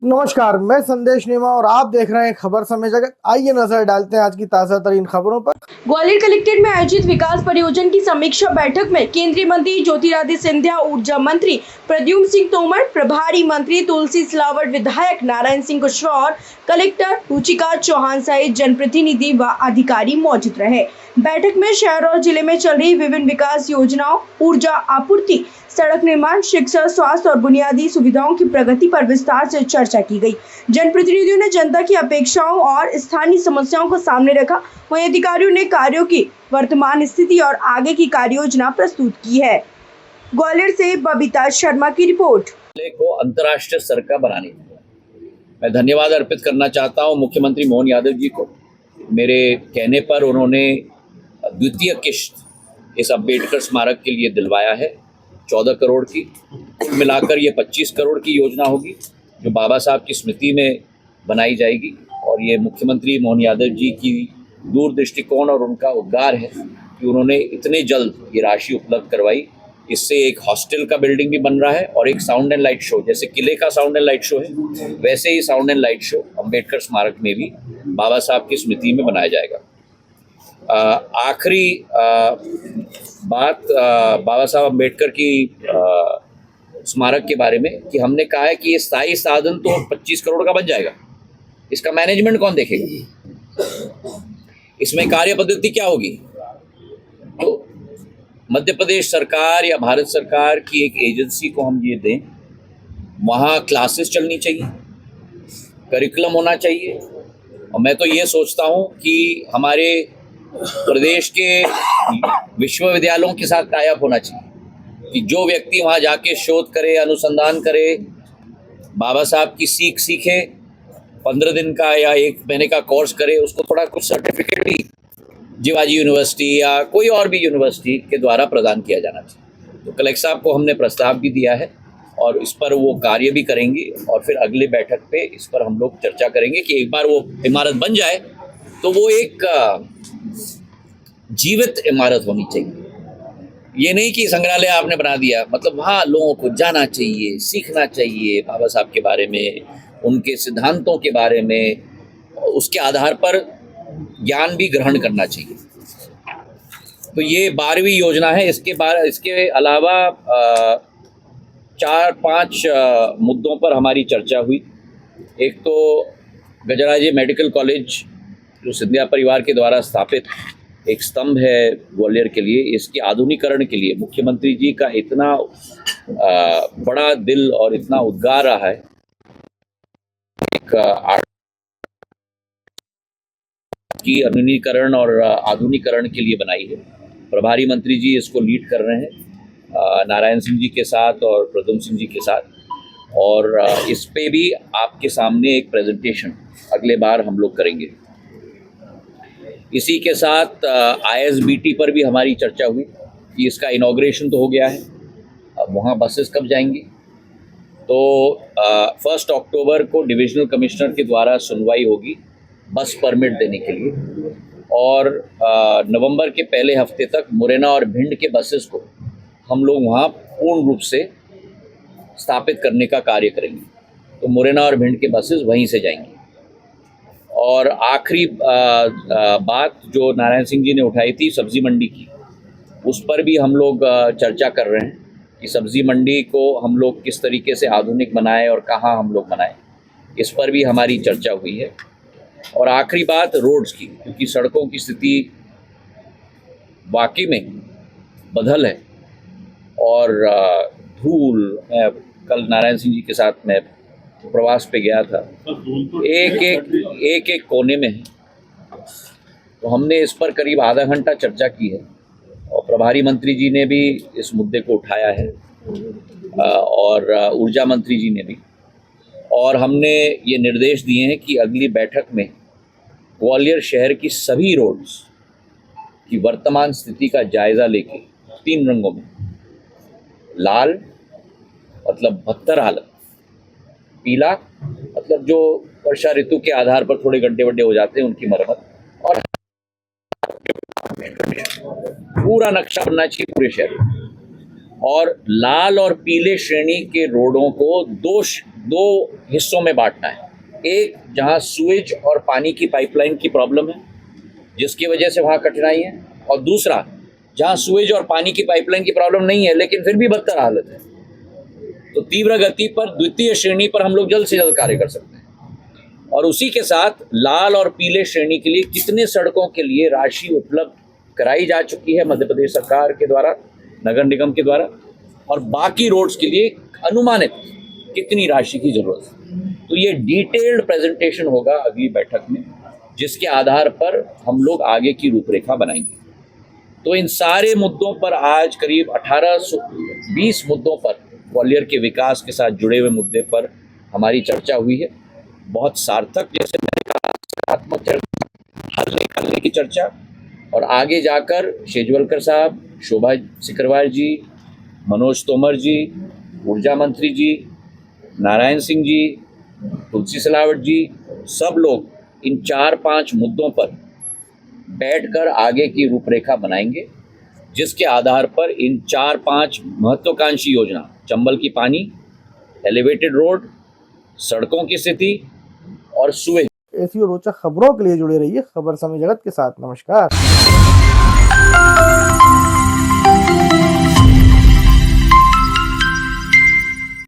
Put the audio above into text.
नमस्कार, मैं संदेश नेमा और आप देख रहे हैं खबर समय जगत। आइए नजर डालते हैं आज की ताजा तरीन खबरों पर। ग्वालियर कलेक्ट्रेट में आयोजित विकास परियोजना की समीक्षा बैठक में केंद्रीय मंत्री ज्योतिरादित्य सिंधिया, ऊर्जा मंत्री प्रद्युम्न सिंह तोमर, प्रभारी मंत्री तुलसी सिलावट, विधायक नारायण सिंह कुशवाहा, कलेक्टर रुचिका चौहान सहित जनप्रतिनिधि व अधिकारी मौजूद रहे। बैठक में शहर और जिले में चल रही विभिन्न विकास योजनाओं, ऊर्जा आपूर्ति, सड़क निर्माण, शिक्षा, स्वास्थ्य और बुनियादी सुविधाओं की प्रगति पर विस्तार से चर्चा की गई। जनप्रतिनिधियों ने जनता की अपेक्षाओं और स्थानीय समस्याओं को सामने रखा। वहीं अधिकारियों ने कार्यों की वर्तमान स्थिति और आगे की कार्य योजना प्रस्तुत की है। ग्वालियर से बबीता शर्मा की रिपोर्ट। को अंतर्राष्ट्रीय स्तर का बनाने मैं धन्यवाद अर्पित करना चाहता हूं मुख्यमंत्री मोहन यादव जी को। मेरे कहने पर उन्होंने द्वितीय किश्त इस अम्बेडकर स्मारक के लिए दिलवाया है 14 करोड़ की। कुल मिलाकर ये 25 करोड़ की योजना होगी जो बाबा साहब की स्मृति में बनाई जाएगी। और ये मुख्यमंत्री मोहन यादव जी की दूरदृष्टिकोण और उनका उद्गार है कि उन्होंने इतने जल्द ये राशि उपलब्ध करवाई। इससे एक हॉस्टल का बिल्डिंग भी बन रहा है और एक साउंड एंड लाइट शो, जैसे किले का साउंड एंड लाइट शो है वैसे ही sound and light show Ambedkar स्मारक में भी बाबा साहब की स्मृति में बनाया जाएगा। आखिरी बात बाबा साहब अम्बेडकर की स्मारक के बारे में कि हमने कहा है कि ये स्थायी साधन तो 25 करोड़ का बन जाएगा, इसका मैनेजमेंट कौन देखेगा, इसमें कार्य पद्धति क्या होगी। तो मध्य प्रदेश सरकार या भारत सरकार की एक एजेंसी को हम ये दें, वहाँ क्लासेस चलनी चाहिए, करिकुलम होना चाहिए। और मैं तो ये सोचता हूँ कि हमारे प्रदेश के विश्वविद्यालयों के साथ टाई अप होना चाहिए कि जो व्यक्ति वहाँ जाके शोध करे, अनुसंधान करे, बाबा साहब की सीख सीखे, 15 दिन का या 1 महीने का कोर्स करे, उसको थोड़ा कुछ सर्टिफिकेट भी जीवाजी यूनिवर्सिटी या कोई और भी यूनिवर्सिटी के द्वारा प्रदान किया जाना चाहिए। तो कलेक्टर साहब को हमने प्रस्ताव भी दिया है और इस पर वो कार्य भी करेंगे और फिर अगले बैठक पे इस पर हम लोग चर्चा करेंगे कि एक बार वो इमारत बन जाए तो वो एक जीवित इमारत होनी चाहिए। ये नहीं कि संग्रहालय आपने बना दिया, मतलब वहाँ लोगों को जाना चाहिए, सीखना चाहिए बाबा साहब के बारे में, उनके सिद्धांतों के बारे में, उसके आधार पर ज्ञान भी ग्रहण करना चाहिए। तो ये 12वीं योजना है। इसके अलावा 4-5 मुद्दों पर हमारी चर्चा हुई। एक तो गजराजे मेडिकल कॉलेज जो सिंधिया परिवार के द्वारा स्थापित एक स्तंभ है ग्वालियर के लिए, इसके आधुनिकीकरण के लिए मुख्यमंत्री जी का इतना बड़ा दिल और इतना उद्गार रहा है। एक की आधुनिकीकरण और आधुनिकीकरण के लिए बनाई है। प्रभारी मंत्री जी इसको लीड कर रहे हैं नारायण सिंह जी के साथ और प्रद्युम्न सिंह जी के साथ। और इस पे भी आपके सामने एक प्रेजेंटेशन अगले बार हम लोग करेंगे। इसी के साथ ISBT पर भी हमारी चर्चा हुई कि इसका इनॉग्रेशन तो हो गया है, अब वहाँ बसेस कब जाएंगी। तो 1 अक्टूबर को डिविजनल कमिश्नर के द्वारा सुनवाई होगी बस परमिट देने के लिए और नवंबर के पहले हफ्ते तक मुरैना और भिंड के बसेस को हम लोग वहाँ पूर्ण रूप से स्थापित करने का कार्य करेंगे। तो मुरैना और भिंड के बसेस वहीं से जाएंगी। और आखिरी बात जो नारायण सिंह जी ने उठाई थी सब्जी मंडी की, उस पर भी हम लोग चर्चा कर रहे हैं कि सब्जी मंडी को हम लोग किस तरीके से आधुनिक बनाएं और कहाँ हम लोग बनाएं, इस पर भी हमारी चर्चा हुई है। और आखिरी बात रोड्स की, क्योंकि सड़कों की स्थिति वाकई में बदल है और धूल, मैं कल नारायण सिंह जी के साथ मैं प्रवास पे गया था, एक कोने में है। तो हमने इस पर करीब आधा घंटा चर्चा की है और प्रभारी मंत्री जी ने भी इस मुद्दे को उठाया है और ऊर्जा मंत्री जी ने भी। और हमने ये निर्देश दिए हैं कि अगली बैठक में ग्वालियर शहर की सभी रोड्स की वर्तमान स्थिति का जायज़ा लेके 3 रंगों में, लाल मतलब बदतर हालत, पीला मतलब जो वर्षा ऋतु के आधार पर थोड़े गड्ढे वड्ढे हो जाते हैं उनकी मरम्मत, और पूरा नक्शा बनना चाहिए पूरे शहर में। और लाल और पीले श्रेणी के रोडों को दो हिस्सों में बांटना है। एक जहां सुएज और पानी की पाइपलाइन की प्रॉब्लम है जिसकी वजह से वहां कठिनाई है, और दूसरा जहां सुएज और पानी की पाइपलाइन की प्रॉब्लम नहीं है लेकिन फिर भी बदतर हालत है, तो तीव्र गति पर द्वितीय श्रेणी पर हम लोग जल्द से जल्द कार्य कर सकते हैं। और उसी के साथ लाल और पीले श्रेणी के लिए कितने सड़कों के लिए राशि उपलब्ध कराई जा चुकी है मध्य प्रदेश सरकार के द्वारा, नगर निगम के द्वारा, और बाकी रोड्स के लिए अनुमानित कितनी राशि की जरूरत है। तो ये डिटेल्ड प्रेजेंटेशन होगा अगली बैठक में, जिसके आधार पर हम लोग आगे की रूपरेखा बनाएंगे। तो इन सारे मुद्दों पर आज करीब 1820 मुद्दों पर ग्वालियर के विकास के साथ जुड़े हुए मुद्दे पर हमारी चर्चा हुई है। बहुत सार्थक, जैसे मैंने कहा, सकारात्मक चर्चा, हल निकालने की चर्चा, और आगे जाकर शेजवलकर साहब, शोभा सिकरवार जी, मनोज तोमर जी, ऊर्जा मंत्री जी, नारायण सिंह जी, तुलसी सिलावट जी, सब लोग इन 4-5 मुद्दों पर बैठकर आगे की रूपरेखा बनाएंगे, जिसके आधार पर इन 4-5 महत्वाकांक्षी योजना, चंबल की पानी, एलिवेटेड रोड, सड़कों की स्थिति और सुएज। ऐसी और रोचक खबरों के लिए जुड़े रहिए खबर समय जगत के साथ। नमस्कार।